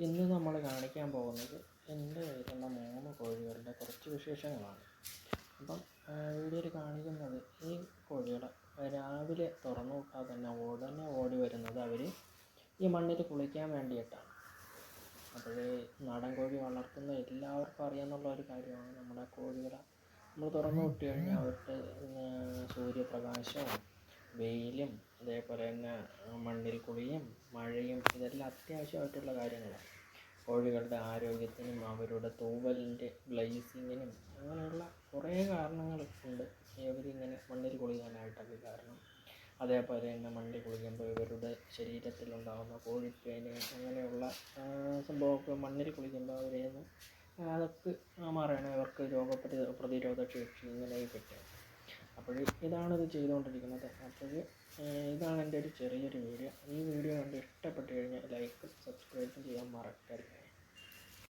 ഇന്ന് നമ്മൾ കാണിക്കാൻ പോകുന്നത് എൻ്റെ കയ്യിലുള്ള 3 കോഴികളുടെ കുറച്ച് വിശേഷങ്ങളാണ്. അപ്പം വീഡിയോയിൽ കാണിക്കുന്നത് ഈ കോഴികൾ രാവിലെ തുറന്നു വിട്ടാൽ തന്നെ ഉടനെ ഓടി വരുന്നത് അവർ ഈ മണ്ണിൽ കുളിക്കാൻ വേണ്ടിയിട്ടാണ്. അപ്പോൾ നാടൻ കോഴി വളർത്തുന്ന എല്ലാവർക്കും അറിയാമെന്നുള്ള ഒരു കാര്യമാണ്, നമ്മുടെ കോഴികളെ നമ്മൾ തുറന്നു വിട്ട് കഴിഞ്ഞാൽ അവർക്ക് സൂര്യപ്രകാശവും വെയിലും അതേപോലെ തന്നെ മണ്ണിൽ കുളിയും മഴയും ഇതെല്ലാം അത്യാവശ്യമായിട്ടുള്ള കാര്യങ്ങളാണ്. കോഴികളുടെ ആരോഗ്യത്തിനും അവരുടെ തൂവലിൻ്റെ ഗ്ലേസിങ്ങിനും അങ്ങനെയുള്ള കുറേ കാരണങ്ങൾ ഉണ്ട് ഇവരിങ്ങനെ മണ്ണിൽ കുളിക്കാനായിട്ടൊക്കെ കാരണം. അതേപോലെ തന്നെ മണ്ണിൽ കുളിക്കുമ്പോൾ ഇവരുടെ ശരീരത്തിലുണ്ടാകുന്ന കോഴിപ്പേന് അങ്ങനെയുള്ള സംഭവമൊക്കെ മണ്ണിൽ കുളിക്കുമ്പോൾ അവരെന്ന് അതൊക്കെ മാറണം, ഇവർക്ക് പ്രതിരോധ ശേഷി ഇങ്ങനെ കിട്ടും. അപ്പോൾ ഇതാണിത് ചെയ്തുകൊണ്ടിരിക്കുന്നത്. അപ്പോൾ ഇതാണ് എൻ്റെ ഒരു ചെറിയൊരു വീഡിയോ. ഈ വീഡിയോ കണ്ട് ഇഷ്ടപ്പെട്ട് കഴിഞ്ഞാൽ ലൈക്കും സബ്സ്ക്രൈബും ചെയ്യാൻ മറക്കരുത്.